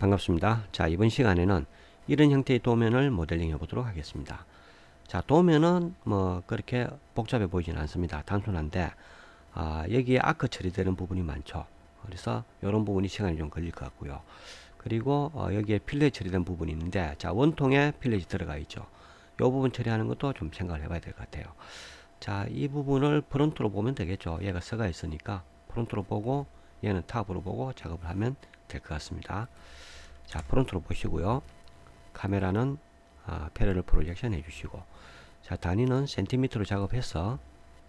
반갑습니다. 자, 이번 시간에는 이런 형태의 도면을 모델링 해 보도록 하겠습니다. 자, 도면은 뭐 그렇게 복잡해 보이지는 않습니다. 단순한데 여기에 아크 처리되는 부분이 많죠. 그래서 이런 부분이 시간이 좀 걸릴 것 같고요. 그리고 여기에 필렛 처리된 부분이 있는데, 자, 원통에 필렛이 들어가 있죠. 이 부분 처리하는 것도 좀 생각을 해봐야 될 것 같아요. 자, 이 부분을 프론트로 보면 되겠죠. 얘가 서가 있으니까 프론트로 보고 얘는 탑으로 보고 작업을 하면 될 것 같습니다. 자, 프론트로 보시고요. 카메라는 패러럴 프로젝션 해주시고, 자, 단위는 센티미터로 작업해서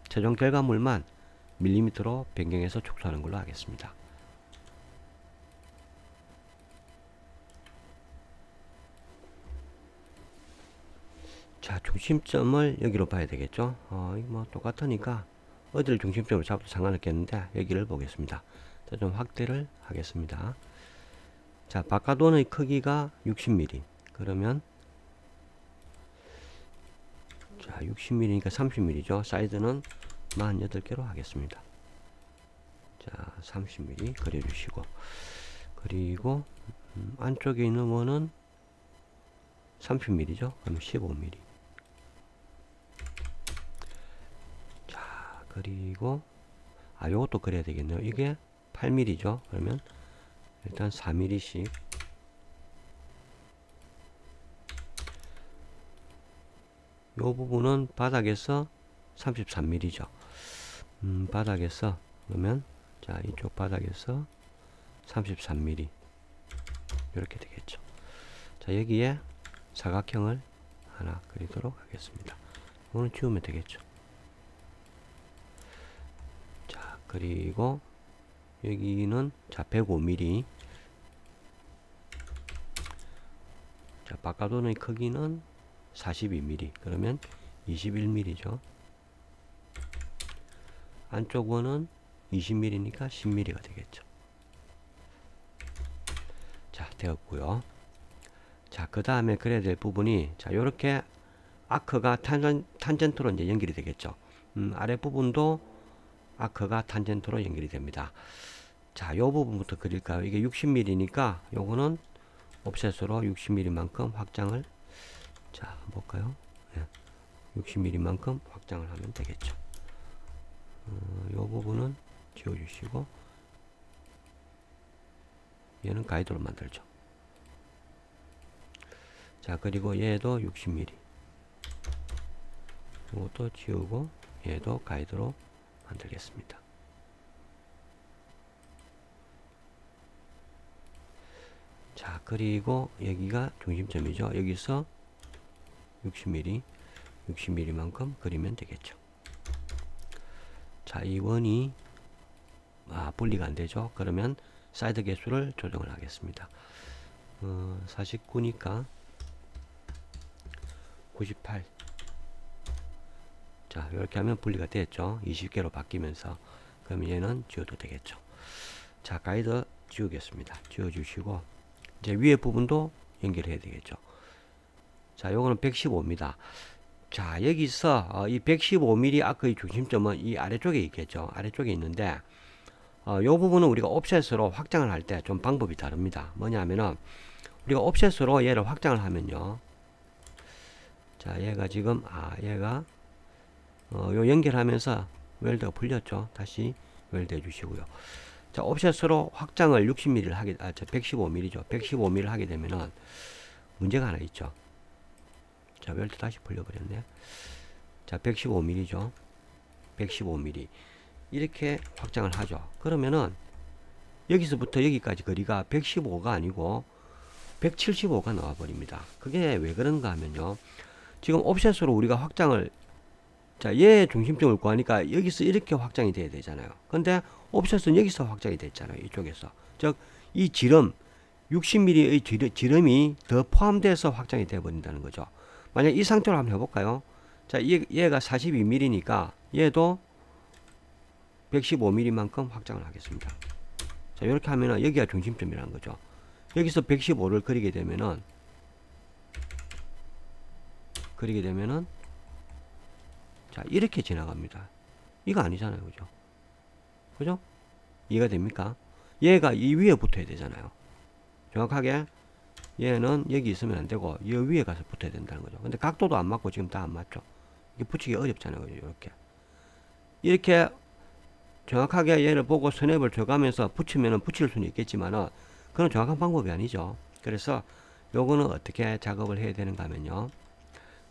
최종 결과물만 밀리미터로 변경해서 축소하는 걸로 하겠습니다. 자, 중심점을 여기로 봐야 되겠죠. 뭐 똑같으니까 어디를 중심점으로 잡아도 상관없겠는데 여기를 보겠습니다. 자, 좀 확대를 하겠습니다. 자, 바깥원의 크기가 60mm. 그러면 자, 60mm니까 30mm죠. 사이드는 48개로 하겠습니다. 자, 30mm 그려주시고, 그리고 안쪽에 있는 원은 30mm죠. 그럼 15mm. 자, 그리고 요것도 그려야 되겠네요. 이게 8mm죠. 그러면 일단 4mm씩. 요 부분은 바닥에서 33mm죠. 바닥에서 그러면 자, 이쪽 바닥에서 33mm 이렇게 되겠죠. 자, 여기에 사각형을 하나 그리도록 하겠습니다. 이거는 지우면 되겠죠. 자, 그리고 여기는 자, 105mm. 자, 바깥원의 크기는 42mm. 그러면 21mm죠. 안쪽 원은 20mm니까 10mm가 되겠죠. 자, 되었고요. 자, 그 다음에 그려야 될 부분이, 자, 요렇게 아크가 탄젠트로 이제 연결이 되겠죠. 아랫부분도 아크가 탄젠트로 연결이 됩니다. 자, 요 부분부터 그릴까요? 이게 60mm니까 요거는 옵셋으로 60mm만큼 확장을, 자, 한번 볼까요? 네. 60mm만큼 확장을 하면 되겠죠. 요 부분은 지워주시고, 얘는 가이드로 만들죠. 자, 그리고 얘도 60mm. 이것도 지우고 얘도 가이드로 만들겠습니다. 자, 그리고 여기가 중심점이죠. 여기서 60mm만큼 그리면 되겠죠. 자, 이 원이 분리가 안 되죠. 그러면 사이드 개수를 조정을 하겠습니다. 49니까 98. 자, 이렇게 하면 분리가 됐죠. 20개로 바뀌면서. 그럼 얘는 지워도 되겠죠. 자, 가이드 지우겠습니다. 지워주시고, 이제 위에 부분도 연결해야 되겠죠. 자, 요거는 115입니다. 자, 여기서 이 115mm 아크의 중심점은 이 아래쪽에 있겠죠. 아래쪽에 있는데, 요 부분은 우리가 옵셋으로 확장을 할 때 좀 방법이 다릅니다. 뭐냐면은, 우리가 옵셋으로 얘를 확장을 하면요. 자, 얘가 지금, 얘가, 요 연결하면서 웰드가 풀렸죠. 다시 웰드 해주시고요. 자, 옵셋으로 확장을 60mm를 하게, 115mm죠. 115mm를 하게 되면은 문제가 하나 있죠. 자, 웰드 다시 풀려버렸네. 자, 115mm죠. 115mm. 이렇게 확장을 하죠. 그러면은 여기서부터 여기까지 거리가 115가 아니고 175가 나와버립니다. 그게 왜 그런가 하면요. 지금 옵셋으로 우리가 확장을, 자, 얘 중심점을 구하니까 여기서 이렇게 확장이 돼야 되잖아요. 근데 옵셋은 여기서 확장이 됐잖아요. 이쪽에서. 즉, 이 지름, 60mm의 지름이 더 포함돼서 확장이 되어 버린다는 거죠. 만약 이 상태로 한번 해볼까요? 자, 얘가 42mm니까 얘도 115mm만큼 확장을 하겠습니다. 자, 이렇게 하면은 여기가 중심점이라는 거죠. 여기서 115를 그리게 되면은 자, 이렇게 지나갑니다. 이거 아니잖아요. 그죠? 그죠? 이해가 됩니까? 얘가 이 위에 붙어야 되잖아요. 정확하게 얘는 여기 있으면 안 되고 이 위에 가서 붙어야 된다는 거죠. 근데 각도도 안 맞고 지금 다 안 맞죠. 이게 붙이기 어렵잖아요. 이렇게 정확하게 얘를 보고 스냅을 줘가면서 붙이면은 붙일 수는 있겠지만은 그건 정확한 방법이 아니죠. 그래서 요거는 어떻게 작업을 해야 되는가 하면요.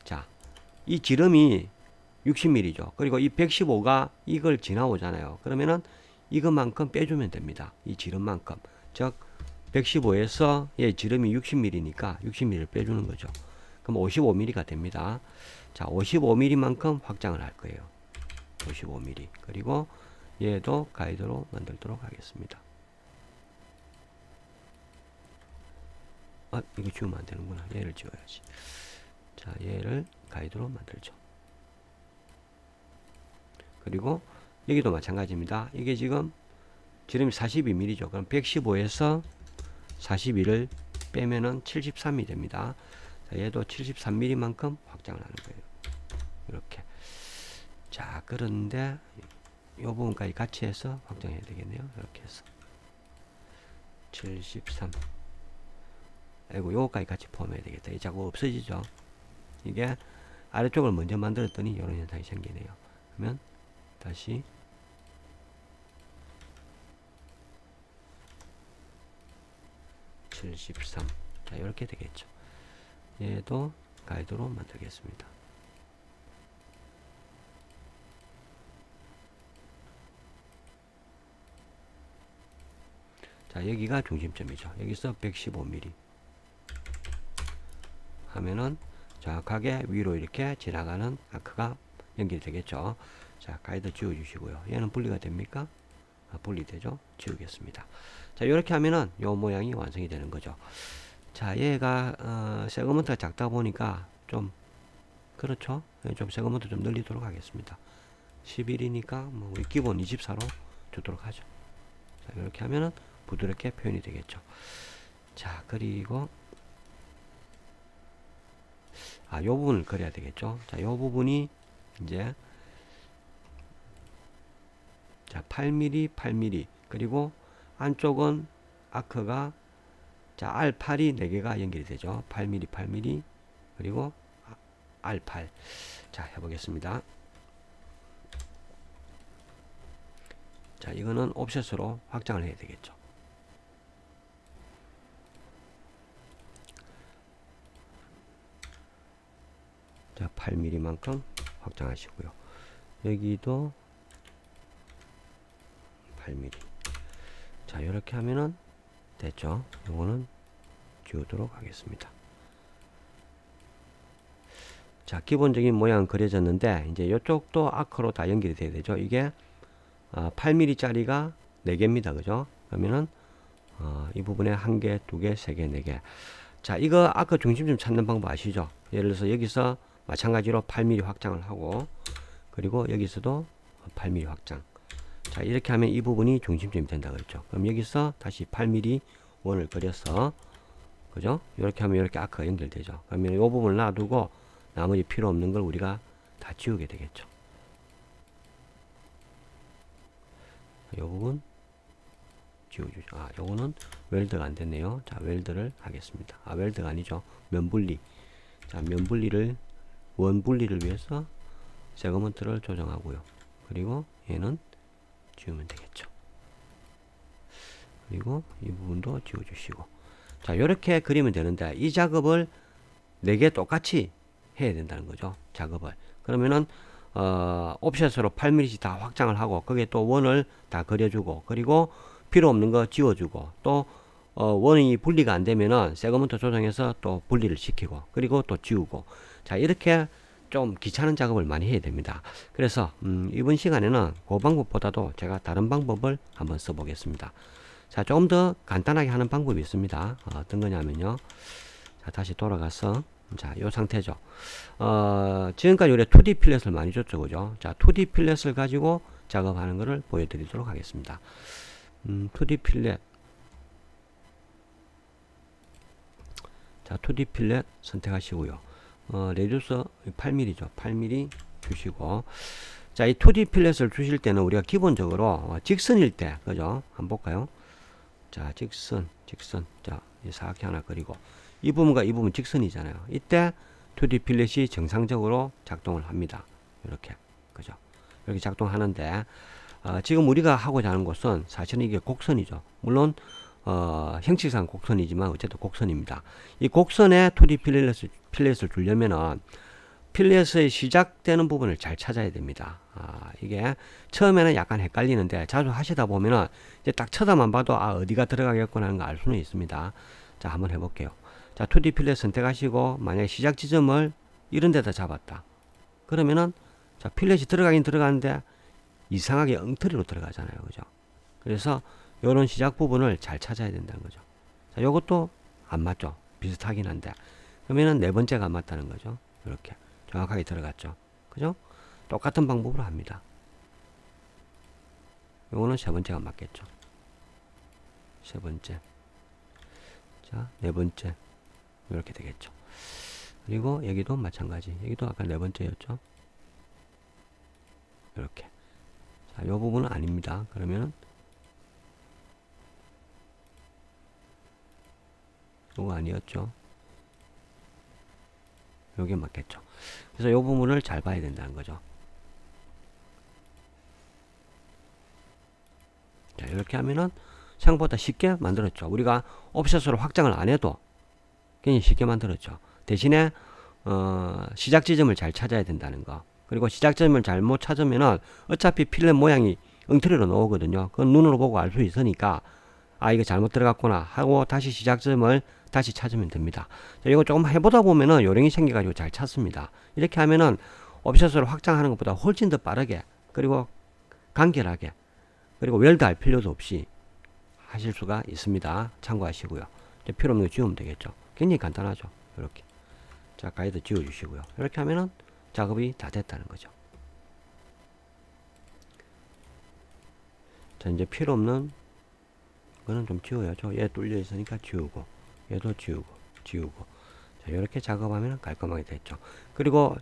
자, 이 지름이 60mm죠. 그리고 이 115가 이걸 지나오잖아요. 그러면은 이것만큼 빼주면 됩니다. 이 지름만큼. 즉 115에서 얘 지름이 60mm니까 60mm를 빼주는 거죠. 그럼 55mm가 됩니다. 자, 55mm만큼 확장을 할 거예요. 55mm. 그리고 얘도 가이드로 만들도록 하겠습니다. 아, 이거 지우면 안 되는구나. 얘를 지워야지. 자, 얘를 가이드로 만들죠. 그리고 여기도 마찬가지입니다. 이게 지금 지름이 42mm죠. 그럼 115에서 42를 빼면은 73이 됩니다. 자, 얘도 73mm만큼 확장을 하는 거예요. 이렇게. 자, 그런데 이 부분까지 같이 해서 확장해야 되겠네요. 이렇게 해서 73. 아이고, 요거까지 같이 포함해야 되겠다. 이 자꾸 없어지죠. 이게 아래쪽을 먼저 만들었더니 이런 현상이 생기네요. 그러면 다시 73. 자, 이렇게 되겠죠. 얘도 가이드로 만들겠습니다. 자, 여기가 중심점이죠. 여기서 115mm 하면은 정확하게 위로 이렇게 지나가는 아크가 연결이 되겠죠. 자, 가이드 지워 주시고요. 얘는 분리가 됩니까? 아, 분리되죠. 지우겠습니다. 자, 이렇게 하면은 요 모양이 완성이 되는 거죠. 자, 얘가 세그먼트가 작다 보니까 좀 그렇죠. 좀 세그먼트 좀 늘리도록 하겠습니다. 11이니까 뭐 우리 기본 24로 주도록 하죠. 자, 이렇게 하면은 부드럽게 표현이 되겠죠. 자, 그리고 요 부분을 그려야 되겠죠. 자, 요 부분이 이제 자, 8mm, 8mm. 그리고 안쪽은 아크가 자, R8이 4개가 연결이 되죠. 8mm, 8mm. 그리고 R8. 자, 해보겠습니다. 자, 이거는 옵셋으로 확장을 해야 되겠죠. 자, 8mm만큼 확장하시고요. 여기도 8mm. 자, 이렇게 하면은 됐죠. 이거는 지우도록 하겠습니다. 자, 기본적인 모양 그려졌는데 이제 이쪽도 아크로 다 연결이 돼야 되죠. 이게 8mm 짜리가 4개입니다. 그죠? 그러면은 이 부분에 1개, 2개, 3개, 4개. 자, 이거 아크 중심점 찾는 방법 아시죠? 예를 들어서 여기서 마찬가지로 8mm 확장을 하고 그리고 여기서도 8mm 확장. 자, 이렇게 하면 이 부분이 중심점이 된다 그랬죠. 그럼 여기서 다시 8mm 원을 그려서 그죠? 이렇게 하면 이렇게 아크가 연결되죠. 그러면 이 부분을 놔두고 나머지 필요 없는 걸 우리가 다 지우게 되겠죠. 이 부분 지워주죠. 요거는 웰드가 안 됐네요. 자, 웰드를 하겠습니다. 웰드가 아니죠. 면분리. 자, 면분리를 원분리를 위해서 세그먼트를 조정하고요. 그리고 얘는 지우면 되겠죠. 그리고 이 부분도 지워주시고. 자, 요렇게 그리면 되는데 이 작업을 4개 똑같이 해야 된다는 거죠. 작업을. 그러면은 옵셋으로 8mm씩 다 확장을 하고 거기에 또 원을 다 그려주고 그리고 필요 없는 거 지워주고 또 원이 분리가 안 되면은 세그먼트 조정해서 또 분리를 시키고 그리고 또 지우고. 자, 이렇게 좀 귀찮은 작업을 많이 해야 됩니다. 그래서 이번 시간에는 그 방법보다도 제가 다른 방법을 한번 써보겠습니다. 자, 조금 더 간단하게 하는 방법이 있습니다. 어떤 거냐면요. 자, 다시 돌아가서 자, 요 상태죠. 지금까지 우리 2D 필렛을 많이 줬죠, 그죠? 자, 2D 필렛을 가지고 작업하는 것을 보여드리도록 하겠습니다. 2D 필렛. 자, 2D 필렛 선택하시고요. 레디우서 8mm죠. 8mm 주시고. 자, 이 2D 필렛을 주실 때는 우리가 기본적으로 직선일 때, 그죠? 한번 볼까요? 자, 직선 직선. 자, 이렇게 하나 그리고 이 부분과 이 부분 직선이잖아요. 이때 2D 필렛이 정상적으로 작동을 합니다. 이렇게. 그죠? 이렇게 작동하는데, 지금 우리가 하고자 하는 곳은 사실은 이게 곡선이죠. 물론, 형식상 곡선이지만 어쨌든 곡선입니다. 이 곡선에 2D 필렛을 두려면은 필렛의 시작되는 부분을 잘 찾아야 됩니다. 이게 처음에는 약간 헷갈리는데 자주 하시다 보면은 이제 딱 쳐다만 봐도 어디가 들어가겠구나 하는 거 알 수는 있습니다. 자, 한번 해볼게요. 자, 2D 필렛 선택하시고 만약에 시작 지점을 이런 데다 잡았다. 그러면은 자, 필렛이 들어가긴 들어가는데 이상하게 엉터리로 들어가잖아요. 그죠? 그래서 요런 시작 부분을 잘 찾아야 된다는 거죠. 자, 요것도 안 맞죠. 비슷하긴 한데. 그러면은 네 번째가 안 맞다는 거죠. 이렇게. 정확하게 들어갔죠. 그죠? 똑같은 방법으로 합니다. 요거는 세 번째가 맞겠죠. 세 번째. 자, 네 번째. 이렇게 되겠죠. 그리고 여기도 마찬가지. 여기도 아까 네 번째였죠. 이렇게. 자, 요 부분은 아닙니다. 그러면 요거 아니었죠. 요게 맞겠죠. 그래서 요 부분을 잘 봐야 된다는 거죠. 자, 이렇게 하면은 생각보다 쉽게 만들었죠. 우리가 옵셋으로 확장을 안 해도 굉장히 쉽게 만들었죠. 대신에 시작 지점을 잘 찾아야 된다는 거. 그리고 시작 지점을 잘못 찾으면은 어차피 필렛 모양이 엉터리로 나오거든요. 그건 눈으로 보고 알 수 있으니까 이거 잘못 들어갔구나 하고 다시 시작 지점을 다시 찾으면 됩니다. 자, 이거 조금 해보다 보면은 요령이 생겨가지고 잘 찾습니다. 이렇게 하면은 옵셋으로 확장하는 것보다 훨씬 더 빠르게 그리고 간결하게 그리고 웰드할 필요도 없이 하실 수가 있습니다. 참고하시고요. 필요 없는 거 지우면 되겠죠. 굉장히 간단하죠. 이렇게. 자, 가이드 지워주시고요. 이렇게 하면은 작업이 다 됐다는 거죠. 자, 이제 필요 없는 거는 좀 지워야죠. 얘 뚫려 있으니까 지우고, 얘도 지우고. 자, 이렇게 작업하면 깔끔하게 됐죠. 그리고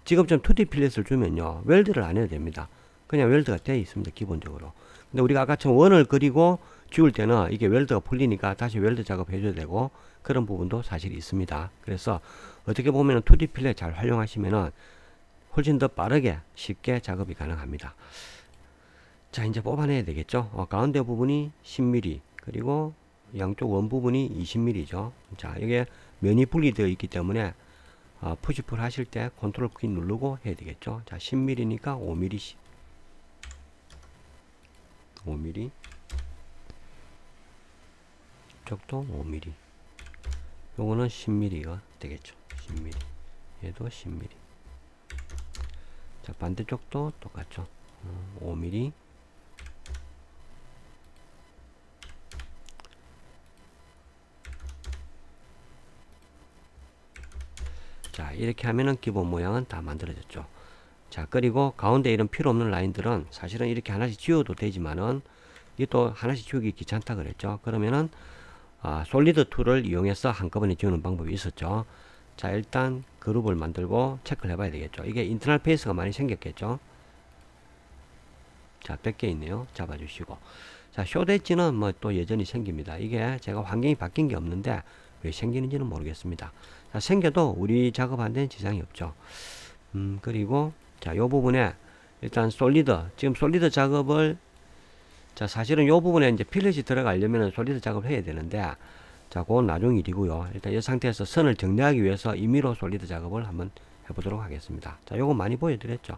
지금 좀 2D 필렛을 주면요, 웰드를 안 해도 됩니다. 그냥 웰드가 되어 있습니다. 기본적으로. 근데 우리가 아까처럼 원을 그리고 지울 때는 이게 웰드가 풀리니까 다시 웰드 작업 해줘야 되고 그런 부분도 사실 있습니다. 그래서 어떻게 보면 2D 필렛 잘 활용하시면은 훨씬 더 빠르게 쉽게 작업이 가능합니다. 자, 이제 뽑아내야 되겠죠. 가운데 부분이 10mm 그리고 양쪽 원 부분이 20mm죠. 자, 이게 면이 분리되어 있기 때문에 푸시풀 하실 때 컨트롤 키 누르고 해야 되겠죠. 자, 10mm니까 5mm 5mm 이쪽도 5mm 요거는 10mm가 되겠죠. 10mm 얘도 10mm 자, 반대쪽도 똑같죠. 5mm 자, 이렇게 하면은 기본 모양은 다 만들어졌죠. 자, 그리고 가운데 이런 필요 없는 라인들은 사실은 이렇게 하나씩 지워도 되지만은 이게 또 하나씩 지우기 귀찮다 그랬죠. 그러면은 솔리드 툴을 이용해서 한꺼번에 지우는 방법이 있었죠. 자, 일단 그룹을 만들고 체크를 해봐야 되겠죠. 이게 인터널 페이스가 많이 생겼겠죠. 자, 100개 있네요. 잡아주시고. 자, 쇼 엣지는 뭐 또 여전히 생깁니다. 이게 제가 환경이 바뀐 게 없는데 왜 생기는지는 모르겠습니다. 자, 생겨도 우리 작업한 데는 지장이 없죠. 그리고 자, 요 부분에 일단 솔리드, 지금 솔리드 작업을 자, 사실은 요 부분에 이제 필렛이 들어가려면 솔리드 작업을 해야 되는데 자, 그건 나중 일이고요. 일단 이 상태에서 선을 정리하기 위해서 임의로 솔리드 작업을 한번 해보도록 하겠습니다. 자, 요거 많이 보여드렸죠.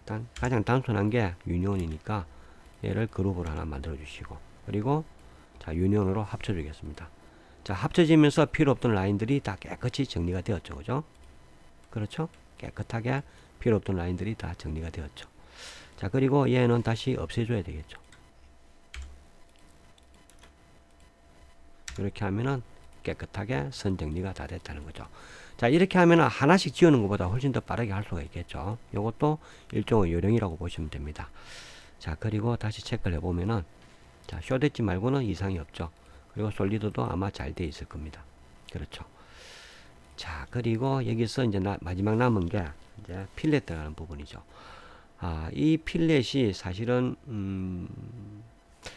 일단 가장 단순한 게 유니온이니까 얘를 그룹으로 하나 만들어 주시고 그리고 자, 유니온으로 합쳐 주겠습니다. 자, 합쳐지면서 필요 없던 라인들이 다 깨끗이 정리가 되었죠. 그죠? 그렇죠? 깨끗하게 필요 없던 라인들이 다 정리가 되었죠. 자, 그리고 얘는 다시 없애줘야 되겠죠. 이렇게 하면은 깨끗하게 선 정리가 다 됐다는 거죠. 자, 이렇게 하면은 하나씩 지우는 것보다 훨씬 더 빠르게 할 수가 있겠죠. 이것도 일종의 요령이라고 보시면 됩니다. 자, 그리고 다시 체크를 해보면은 자, 쇼 엣지 말고는 이상이 없죠. 그리고 솔리드도 아마 잘 돼 있을 겁니다. 그렇죠. 자, 그리고 여기서 이제 마지막 남은 게 이제 필렛 들어가는 부분이죠. 이 필렛이 사실은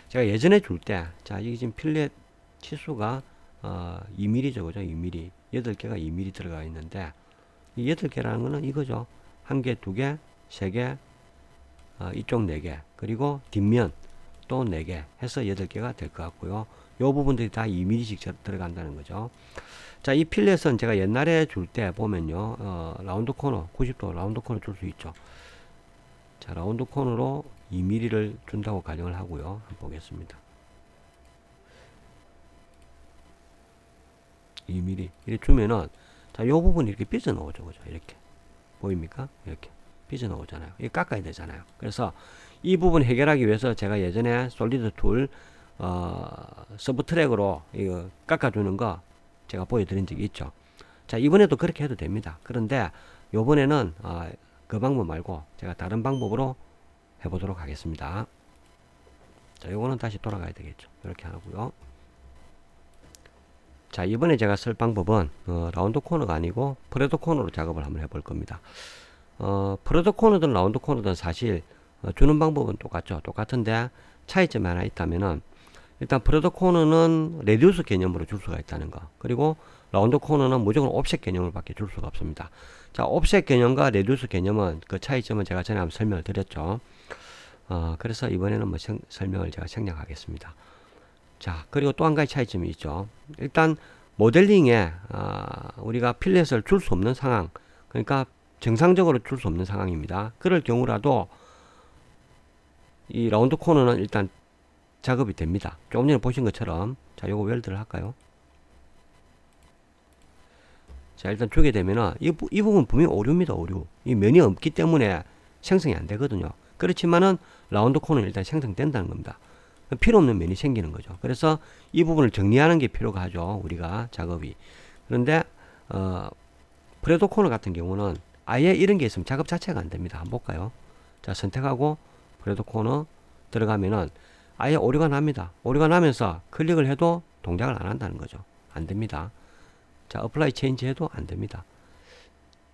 제가 예전에 줄 때 자, 이게 지금 필렛 치수가 2mm죠. 그죠? 2mm. 8개가 2mm 들어가 있는데, 이 8개라는 거는 이거죠. 1개, 2개, 3개, 이쪽 4개, 그리고 뒷면 또 4개 해서 8개가 될 것 같고요. 요 부분들이 다 2mm씩 들어간다는 거죠. 자, 이 필렛은 제가 옛날에 줄 때 보면요, 라운드 코너, 90도 라운드 코너 줄 수 있죠. 자, 라운드 코너로 2mm를 준다고 가정을 하고요. 한번 보겠습니다. 2mm. 이렇게 주면은, 자, 요 부분이 이렇게 삐져나오죠. 그죠? 이렇게. 보입니까? 이렇게. 삐져나오잖아요. 이거 깎아야 되잖아요. 그래서 이 부분 해결하기 위해서 제가 예전에 솔리드 툴, 서브 트랙으로 이거 깎아주는 거 제가 보여드린 적이 있죠. 자, 이번에도 그렇게 해도 됩니다. 그런데 요번에는, 그 방법 말고 제가 다른 방법으로 해보도록 하겠습니다. 자, 요거는 다시 돌아가야 되겠죠. 이렇게 하고요. 자, 이번에 제가 쓸 방법은 라운드 코너가 아니고 프레드 코너로 작업을 한번 해볼 겁니다. 프레드 코너든 라운드 코너든 사실 주는 방법은 똑같죠. 똑같은데 차이점이 하나 있다면은, 일단 프레드 코너는 레디우스 개념으로 줄 수가 있다는 거, 그리고 라운드 코너는 무조건 옵셋 개념을 밖에 줄 수가 없습니다. 자, 옵셋 개념과 레디우스 개념은 그 차이점은 제가 전에 한번 설명을 드렸죠. 그래서 이번에는 뭐 설명을 제가 생략하겠습니다. 자, 그리고 또 한 가지 차이점이 있죠. 일단 모델링에 우리가 필렛을 줄 수 없는 상황, 그러니까 정상적으로 줄 수 없는 상황입니다. 그럴 경우라도 이 라운드 코너는 일단 작업이 됩니다. 조금 전에 보신 것처럼. 자, 요거 웰드를 할까요? 자, 일단 주게 되면은 이 부분 분명히 오류입니다. 오류. 이 면이 없기 때문에 생성이 안 되거든요. 그렇지만은 라운드 코너는 일단 생성된다는 겁니다. 필요 없는 면이 생기는 거죠. 그래서 이 부분을 정리하는 게 필요가 하죠. 우리가 작업이. 그런데 프레드 코너 같은 경우는 아예 이런 게 있으면 작업 자체가 안 됩니다. 한번 볼까요? 자, 선택하고 프레드 코너 들어가면은 아예 오류가 납니다. 오류가 나면서 클릭을 해도 동작을 안 한다는 거죠. 안 됩니다. 자, 어플라이 체인지 해도 안 됩니다.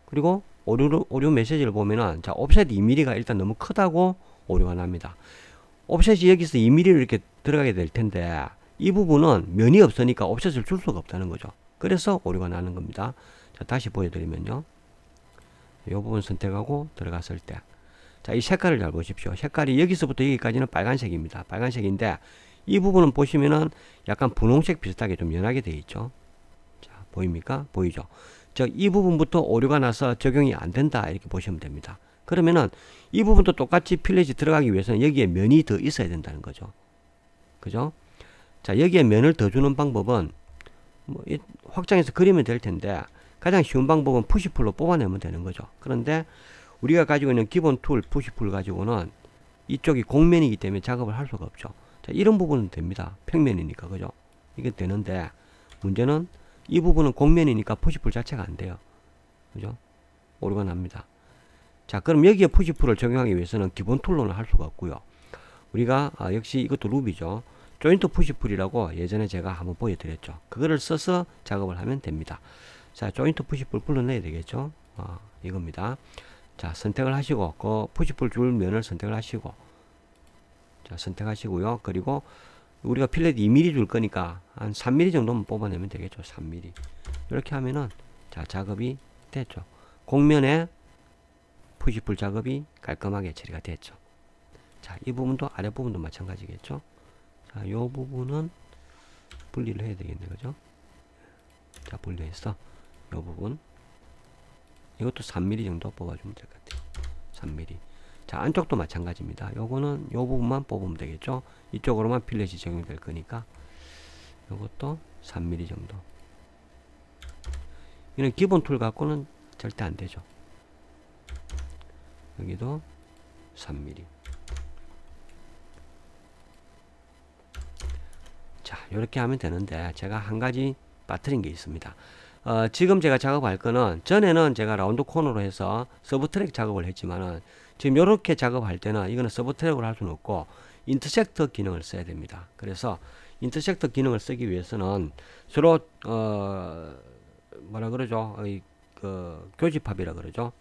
그리고 오류 메시지를 보면은, 자, 옵셋 2mm가 일단 너무 크다고 오류가 납니다. 옵셋이 여기서 2mm로 이렇게 들어가게 될 텐데, 이 부분은 면이 없으니까 옵셋을 줄 수가 없다는 거죠. 그래서 오류가 나는 겁니다. 자, 다시 보여드리면요. 이 부분 선택하고 들어갔을 때, 자, 이 색깔을 잘 보십시오. 색깔이 여기서부터 여기까지는 빨간색입니다. 빨간색인데, 이 부분은 보시면은 약간 분홍색 비슷하게 좀 연하게 되어 있죠. 자, 보입니까? 보이죠? 즉, 이 부분부터 오류가 나서 적용이 안 된다, 이렇게 보시면 됩니다. 그러면은 이 부분도 똑같이 필렛이 들어가기 위해서는 여기에 면이 더 있어야 된다는 거죠. 그죠? 자, 여기에 면을 더 주는 방법은 뭐 확장해서 그리면 될 텐데, 가장 쉬운 방법은 푸시풀로 뽑아내면 되는 거죠. 그런데 우리가 가지고 있는 기본 툴 푸시풀 가지고는 이쪽이 곡면이기 때문에 작업을 할 수가 없죠. 자, 이런 부분은 됩니다. 평면이니까. 그죠? 이게 되는데, 문제는 이 부분은 곡면이니까 푸시풀 자체가 안 돼요. 그죠? 오류가 납니다. 자, 그럼 여기에 푸시풀을 적용하기 위해서는 기본 툴로는 할 수가 없고요. 우리가 역시 이것도 룹이죠. 조인트 푸시풀이라고 예전에 제가 한번 보여드렸죠. 그거를 써서 작업을 하면 됩니다. 자, 조인트 푸시풀 불러내야 되겠죠. 이겁니다. 자, 선택을 하시고 그 푸시풀 줄 면을 선택을 하시고, 자, 선택하시고요. 그리고 우리가 필렛 2mm 줄 거니까 한 3mm 정도만 뽑아내면 되겠죠. 3mm. 이렇게 하면은, 자, 작업이 됐죠. 곡면에 푸시풀 작업이 깔끔하게 처리가 됐죠. 자, 이 부분도 아래 부분도 마찬가지겠죠. 자, 이 부분은 분리를 해야 되겠네, 그죠? 자, 분리해서 이 부분, 이것도 3mm 정도 뽑아주면 될 것 같아요. 3mm. 자, 안쪽도 마찬가지입니다. 요거는 요 부분만 뽑으면 되겠죠. 이쪽으로만 필렛이 적용될 거니까 요것도 3mm 정도. 이런 기본 툴 갖고는 절대 안 되죠. 여기도 3mm. 자, 이렇게 하면 되는데, 제가 한 가지 빠뜨린 게 있습니다. 지금 제가 작업할 거는, 전에는 제가 라운드 코너로 해서 서브 트랙 작업을 했지만은, 지금 이렇게 작업할 때는 이거는 서브 트랙으로 할 수는 없고 인터섹터 기능을 써야 됩니다. 그래서 인터섹터 기능을 쓰기 위해서는 서로 뭐라 그러죠? 그 교집합이라 그러죠.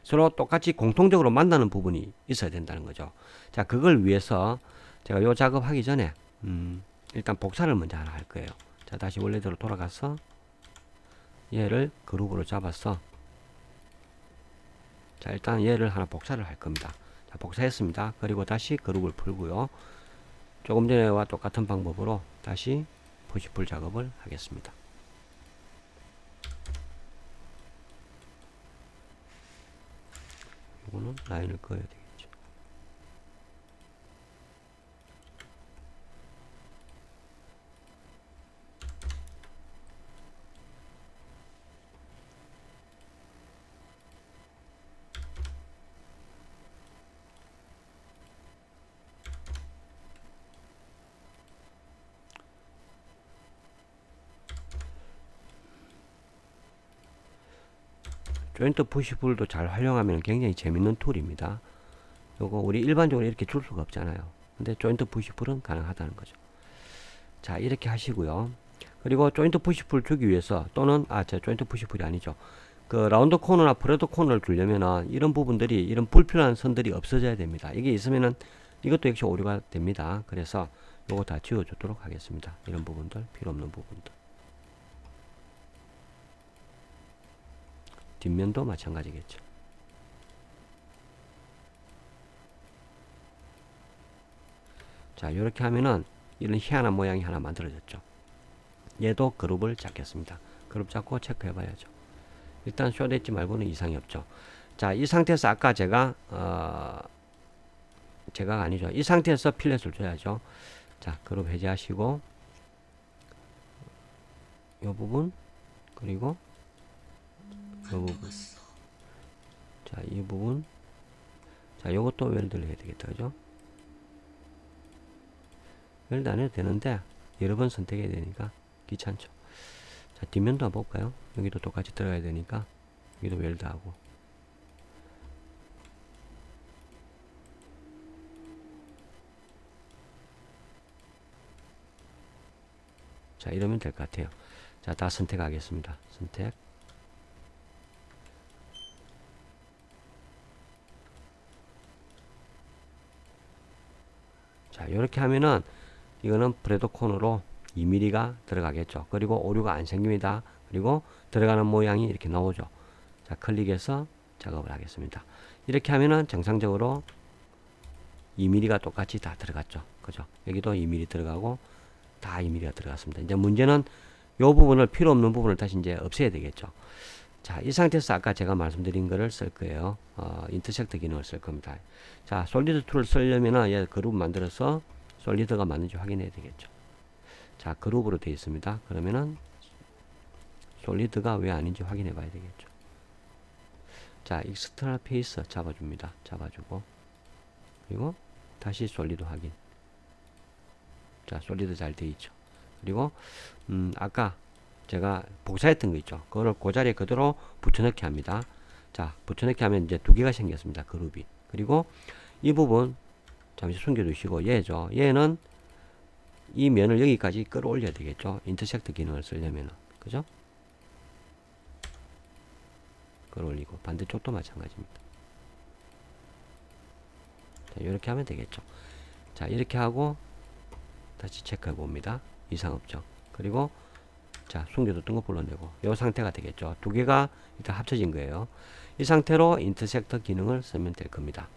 서로 똑같이 공통적으로 만나는 부분이 있어야 된다는 거죠. 자, 그걸 위해서 제가 요 작업하기 전에 일단 복사를 먼저 하나 할 거예요. 자, 다시 원래대로 돌아가서 얘를 그룹으로 잡아서 자, 일단 얘를 하나 복사를 할 겁니다. 자, 복사했습니다. 그리고 다시 그룹을 풀고요. 조금 전에와 똑같은 방법으로 다시 푸시풀 작업을 하겠습니다. 이거는 라인을 그어야 되겠죠. 조인트 푸시풀도 잘 활용하면 굉장히 재밌는 툴입니다. 요거 우리 일반적으로 이렇게 줄 수가 없잖아요. 근데 조인트 푸시풀은 가능하다는 거죠. 자, 이렇게 하시고요. 그리고 조인트 푸시풀 주기 위해서 또는 조인트 푸시풀이 아니죠. 그 라운드 코너나 브레드 코너를 주려면은 이런 부분들이 이런 불필요한 선들이 없어져야 됩니다. 이게 있으면은 이것도 역시 오류가 됩니다. 그래서 요거 다 지워 주도록 하겠습니다. 이런 부분들, 필요 없는 부분들. 뒷면도 마찬가지겠죠. 자, 이렇게 하면은 이런 희한한 모양이 하나 만들어졌죠. 얘도 그룹을 잡겠습니다. 그룹 잡고 체크해 봐야죠. 일단 쇼됐지 말고는 이상이 없죠. 자, 이 상태에서 아까 제가 아니죠. 이 상태에서 필렛을 줘야죠. 자, 그룹 해제하시고 이 부분 그리고 이 부분. 자, 이 부분. 자, 요것도 웰드를 해야 되겠다. 그죠? 웰드 안 해도 되는데 여러 번 선택해야 되니까 귀찮죠. 자, 뒷면도 한번 볼까요? 여기도 똑같이 들어가야 되니까 여기도 웰드하고. 자, 이러면 될 것 같아요. 자, 다 선택하겠습니다. 선택. 자, 이렇게 하면은 이거는 브레드 코너로 2mm가 들어가겠죠. 그리고 오류가 안 생깁니다. 그리고 들어가는 모양이 이렇게 나오죠. 자, 클릭해서 작업을 하겠습니다. 이렇게 하면은 정상적으로 2mm가 똑같이 다 들어갔죠. 그죠? 여기도 2mm 들어가고 다 2mm가 들어갔습니다. 이제 문제는 이 부분을 필요 없는 부분을 다시 이제 없애야 되겠죠. 자, 이 상태에서 아까 제가 말씀드린 거를 쓸 거예요. 인터섹트 기능을 쓸 겁니다. 자, 솔리드 툴을 쓰려면은 얘 그룹 만들어서 솔리드가 맞는지 확인해야 되겠죠. 자, 그룹으로 되어 있습니다. 그러면은 솔리드가 왜 아닌지 확인해 봐야 되겠죠. 자, 익스트라 페이스 잡아줍니다. 잡아주고 그리고 다시 솔리드 확인. 자, 솔리드 잘 되어 있죠. 그리고 아까 제가 복사했던 거 있죠. 그거를 그 자리에 그대로 붙여넣기 합니다. 자, 붙여넣기 하면 이제 두 개가 생겼습니다. 그룹이. 그리고 이 부분 잠시 숨겨두시고 얘죠. 얘는 이 면을 여기까지 끌어올려야 되겠죠. 인터섹트 기능을 쓰려면. 그죠? 끌어올리고 반대쪽도 마찬가지입니다. 자, 이렇게 하면 되겠죠. 자, 이렇게 하고 다시 체크해 봅니다. 이상 없죠. 그리고 자, 숨겨뒀던 거 불러내고 이 상태가 되겠죠. 두 개가 일단 합쳐진 거예요. 이 상태로 인터섹터 기능을 쓰면 될 겁니다.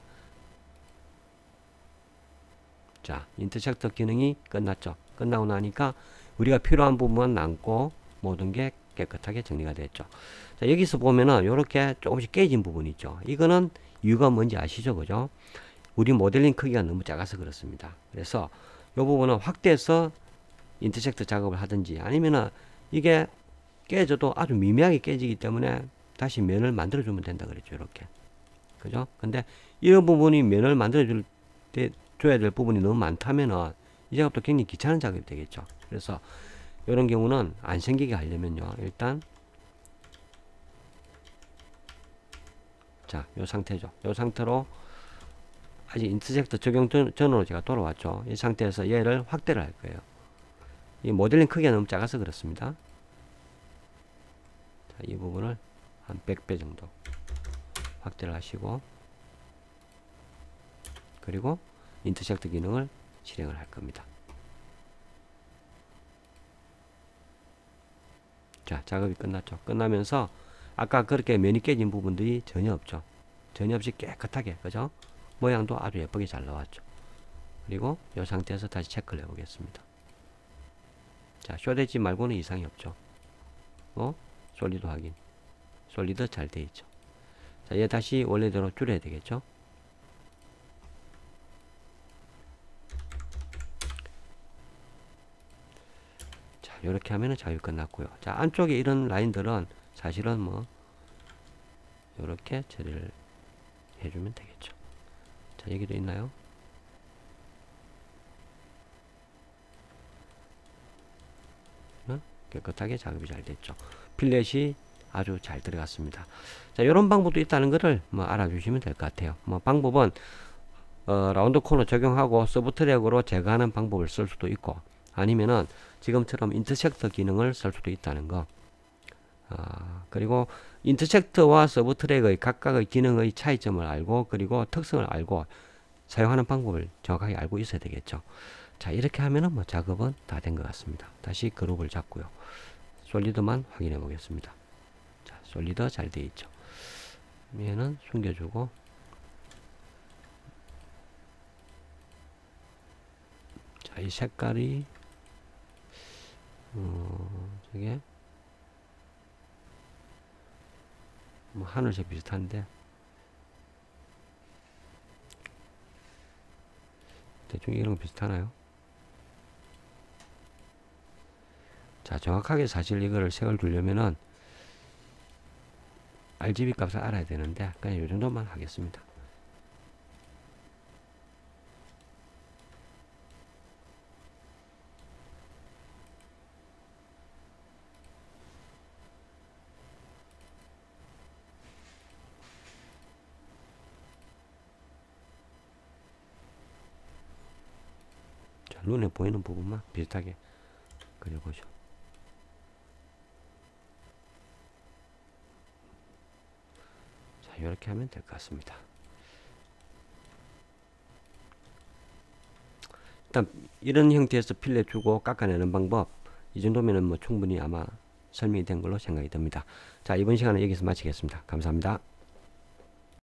자, 인터섹터 기능이 끝났죠. 끝나고 나니까 우리가 필요한 부분만 남고 모든 게 깨끗하게 정리가 됐죠. 자, 여기서 보면은 이렇게 조금씩 깨진 부분이 있죠. 이거는 이유가 뭔지 아시죠? 그죠? 우리 모델링 크기가 너무 작아서 그렇습니다. 그래서 이 부분은 확대해서 인터섹트 작업을 하든지 아니면은 이게 깨져도 아주 미미하게 깨지기 때문에 다시 면을 만들어 주면 된다 그랬죠. 이렇게. 그죠? 근데 이런 부분이 면을 만들어 줘야 될 부분이 너무 많다면은 이 작업도 굉장히 귀찮은 작업이 되겠죠. 그래서 이런 경우는 안 생기게 하려면요. 일단 자, 요 상태죠. 요 상태로 아직 인터섹트 적용 전으로 제가 돌아왔죠. 이 상태에서 얘를 확대를 할 거예요. 이 모델링 크기가 너무 작아서 그렇습니다. 자, 이 부분을 한 100배 정도 확대를 하시고 그리고 인터섹트 기능을 실행을 할 겁니다. 자, 작업이 끝났죠. 끝나면서 아까 그렇게 면이 깨진 부분들이 전혀 없죠. 전혀 없이 깨끗하게, 그죠? 모양도 아주 예쁘게 잘 나왔죠. 그리고 이 상태에서 다시 체크를 해보겠습니다. 자, 쇼대지 말고는 이상이 없죠. 솔리드 확인. 솔리드 잘 돼 있죠. 자, 얘 다시 원래대로 줄여야 되겠죠. 자, 이렇게 하면은 작업이 끝났고요. 자, 안쪽에 이런 라인들은 사실은 뭐 이렇게 처리를 해주면 되겠죠. 자, 여기도 있나요? 깨끗하게 작업이 잘 됐죠. 필렛이 아주 잘 들어갔습니다. 자, 이런 방법도 있다는 것을 뭐 알아주시면 될 것 같아요. 뭐 방법은 라운드 코너 적용하고 서브 트랙으로 제거하는 방법을 쓸 수도 있고, 아니면은 지금처럼 인터섹터 기능을 쓸 수도 있다는 거. 그리고 인터섹터와 서브 트랙의 각각의 기능의 차이점을 알고, 그리고 특성을 알고 사용하는 방법을 정확하게 알고 있어야 되겠죠. 자, 이렇게 하면은 뭐 작업은 다 된 것 같습니다. 다시 그룹을 잡고요. 솔리드만 확인해 보겠습니다. 자, 솔리드 잘 되어 있죠. 얘는 숨겨주고, 자, 이 색깔이 저게 뭐 하늘색 비슷한데 대충 이런 거 비슷하나요? 자, 정확하게 사실 이거를 색을 주려면은 RGB 값을 알아야 되는데 그냥 이 정도만 하겠습니다. 자, 눈에 보이는 부분만 비슷하게 그려보죠. 자, 이렇게 하면 될 것 같습니다. 일단 이런 형태에서 필렛 주고 깎아내는 방법, 이 정도면은 뭐 충분히 아마 설명이 된 걸로 생각이 듭니다. 자, 이번 시간은 여기서 마치겠습니다. 감사합니다.